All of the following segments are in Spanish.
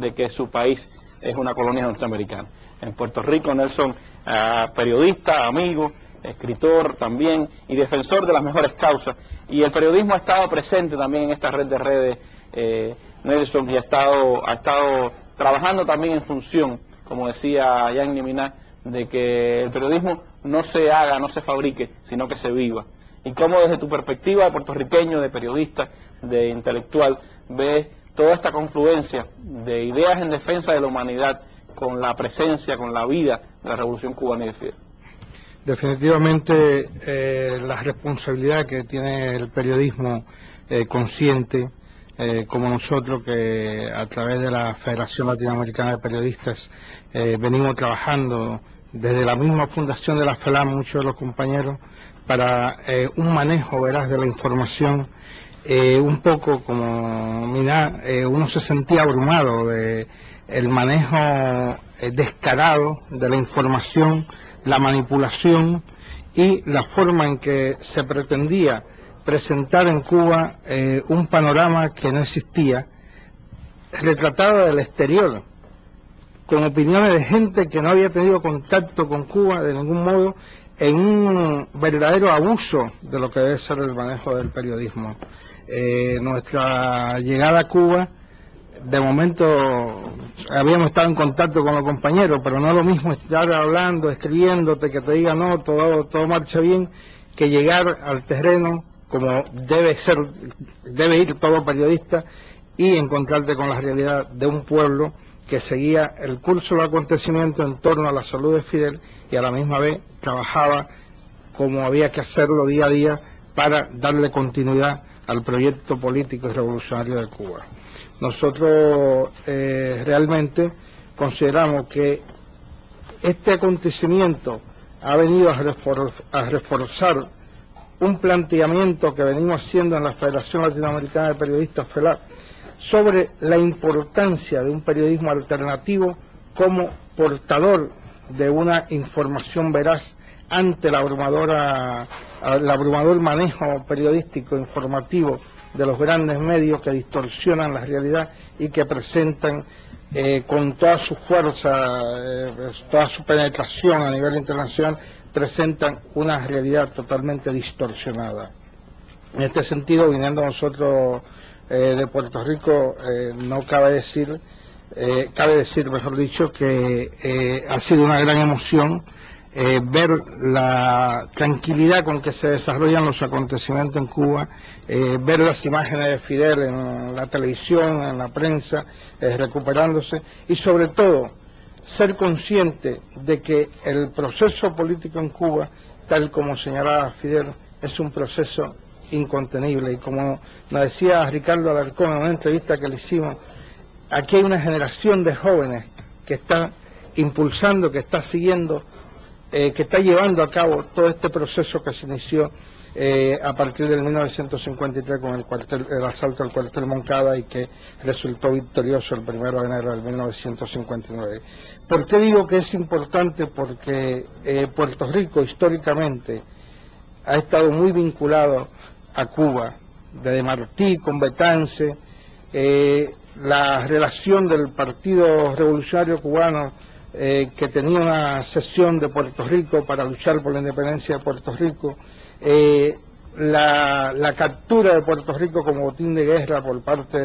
de que su país es una colonia norteamericana. En Puerto Rico, Nelson, periodista, amigo, escritor también y defensor de las mejores causas. Y el periodismo ha estado presente también en esta red de redes, Nelson, y ha estado trabajando también en función, como decía Jan Niminá, de que el periodismo no se haga, no se fabrique, sino que se viva. Y cómo desde tu perspectiva de puertorriqueño, de periodista, de intelectual, ves toda esta confluencia de ideas en defensa de la humanidad con la presencia, con la vida de la Revolución Cubana y de Fidel. Definitivamente la responsabilidad que tiene el periodismo consciente, como nosotros que a través de la Federación Latinoamericana de Periodistas venimos trabajando desde la misma fundación de la FELAM, muchos de los compañeros, para un manejo veraz de la información. Un poco como Miná, uno se sentía abrumado de el manejo descarado de la información, la manipulación y la forma en que se pretendía presentar en Cuba un panorama que no existía, retratado del exterior, con opiniones de gente que no había tenido contacto con Cuba de ningún modo, en un verdadero abuso de lo que debe ser el manejo del periodismo. Nuestra llegada a Cuba, de momento habíamos estado en contacto con los compañeros, pero no es lo mismo estar hablando, escribiéndote, que te diga no, todo marcha bien, que llegar al terreno como debe ir todo periodista y encontrarte con la realidad de un pueblo que seguía el curso del acontecimiento en torno a la salud de Fidel y a la misma vez trabajaba como había que hacerlo día a día para darle continuidad al proyecto político y revolucionario de Cuba. Nosotros realmente consideramos que este acontecimiento ha venido a reforzar un planteamiento que venimos haciendo en la Federación Latinoamericana de Periodistas, FELAP, sobre la importancia de un periodismo alternativo como portador de una información veraz ante el abrumador manejo periodístico informativo de los grandes medios que distorsionan la realidad y que presentan con toda su fuerza, toda su penetración a nivel internacional, presentan una realidad totalmente distorsionada. En este sentido, viniendo nosotros de Puerto Rico, no cabe decir, mejor dicho, que ha sido una gran emoción ver la tranquilidad con que se desarrollan los acontecimientos en Cuba, ver las imágenes de Fidel en la televisión, en la prensa, recuperándose, y sobre todo ser consciente de que el proceso político en Cuba, tal como señalaba Fidel, es un proceso incontenible. Y como nos decía Ricardo Alarcón en una entrevista que le hicimos, aquí hay una generación de jóvenes que está impulsando, que está siguiendo, que está llevando a cabo todo este proceso que se inició a partir del 1953 con el asalto al cuartel Moncada y que resultó victorioso el 1 de enero del 1959. ¿Por qué digo que es importante? Porque Puerto Rico históricamente ha estado muy vinculado a Cuba, desde Martí con Betance, la relación del Partido Revolucionario Cubano, que tenía una sesión de Puerto Rico para luchar por la independencia de Puerto Rico, la captura de Puerto Rico como botín de guerra por parte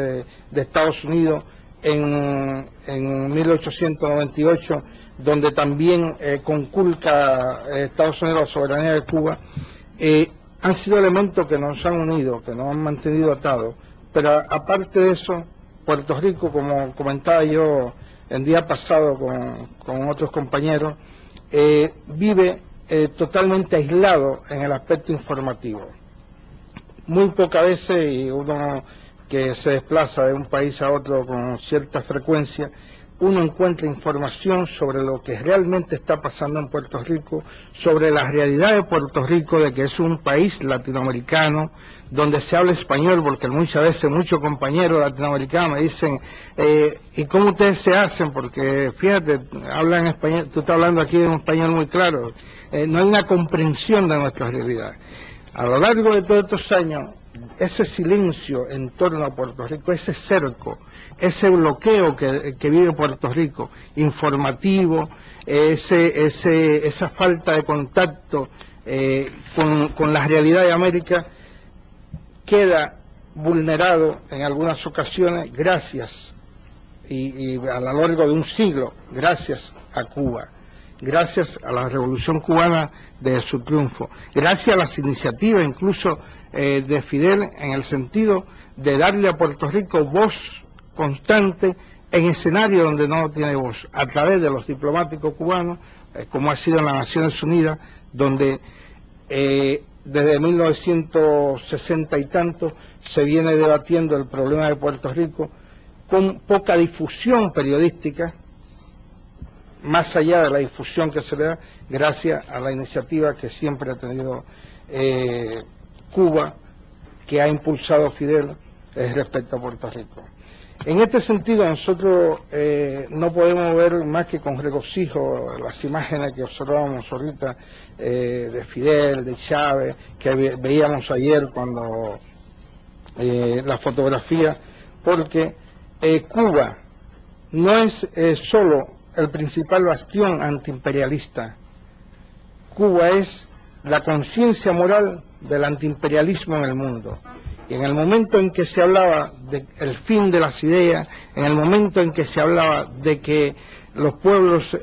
de Estados Unidos en 1898, donde también conculca Estados Unidos la soberanía de Cuba, han sido elementos que nos han unido, que nos han mantenido atados. Pero aparte de eso, Puerto Rico, como comentaba yo el día pasado con otros compañeros, vive totalmente aislado en el aspecto informativo. Muy pocas veces, y uno que se desplaza de un país a otro con cierta frecuencia, uno encuentra información sobre lo que realmente está pasando en Puerto Rico, sobre la realidad de Puerto Rico, de que es un país latinoamericano, donde se habla español, porque muchas veces muchos compañeros latinoamericanos me dicen, ¿y cómo ustedes se hacen? Porque fíjate, hablan español, tú estás hablando aquí en un español muy claro, no hay una comprensión de nuestra realidad. A lo largo de todos estos años, ese silencio en torno a Puerto Rico, ese cerco, ese bloqueo que vive Puerto Rico, informativo, esa falta de contacto con la realidad de América, queda vulnerado en algunas ocasiones gracias, y a lo largo de un siglo, gracias a Cuba, gracias a la Revolución Cubana de su triunfo, gracias a las iniciativas incluso de Fidel, en el sentido de darle a Puerto Rico voz constante en escenarios donde no tiene voz, a través de los diplomáticos cubanos, como ha sido en las Naciones Unidas, donde desde 1960 y tanto se viene debatiendo el problema de Puerto Rico con poca difusión periodística, más allá de la difusión que se le da, gracias a la iniciativa que siempre ha tenido Cuba, que ha impulsado Fidel respecto a Puerto Rico. En este sentido, nosotros no podemos ver más que con regocijo las imágenes que observábamos ahorita de Fidel, de Chávez, que veíamos ayer cuando la fotografía, porque Cuba no es solo el principal bastión antiimperialista. Cuba es la conciencia moral del antiimperialismo en el mundo. Y en el momento en que se hablaba del fin de las ideas, en el momento en que se hablaba de que los pueblos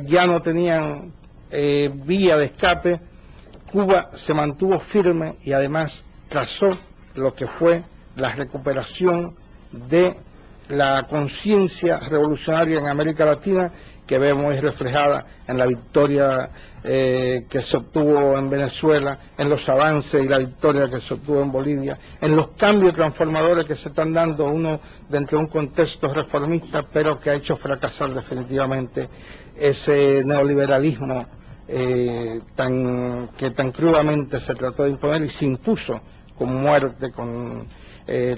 ya no tenían vía de escape, Cuba se mantuvo firme y además trazó lo que fue la recuperación de la conciencia revolucionaria en América Latina, que vemos reflejada en la victoria que se obtuvo en Venezuela, en los avances y la victoria que se obtuvo en Bolivia, en los cambios transformadores que se están dando, uno dentro de un contexto reformista, pero que ha hecho fracasar definitivamente ese neoliberalismo que tan crudamente se trató de imponer y se impuso con muerte, con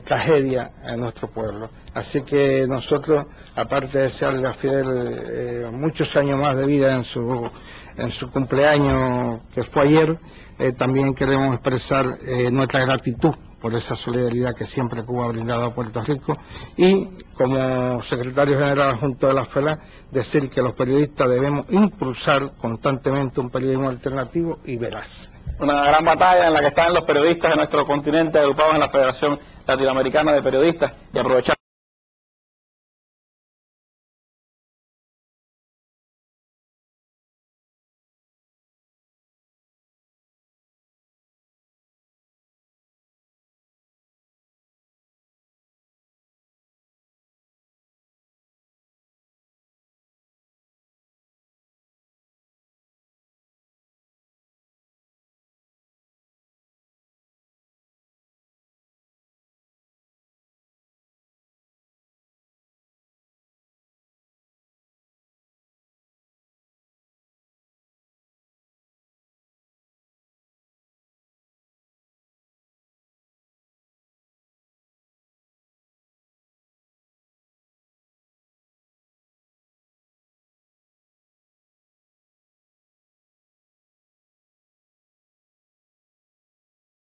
tragedia en nuestro pueblo. Así que nosotros, aparte de desearle a Fidel muchos años más de vida en su cumpleaños que fue ayer, también queremos expresar nuestra gratitud por esa solidaridad que siempre Cuba ha brindado a Puerto Rico, y como secretario general junto de la FELA, decir que los periodistas debemos impulsar constantemente un periodismo alternativo y veraz. Una gran batalla en la que están los periodistas de nuestro continente agrupados en la Federación Latinoamericana de Periodistas, y aprovechar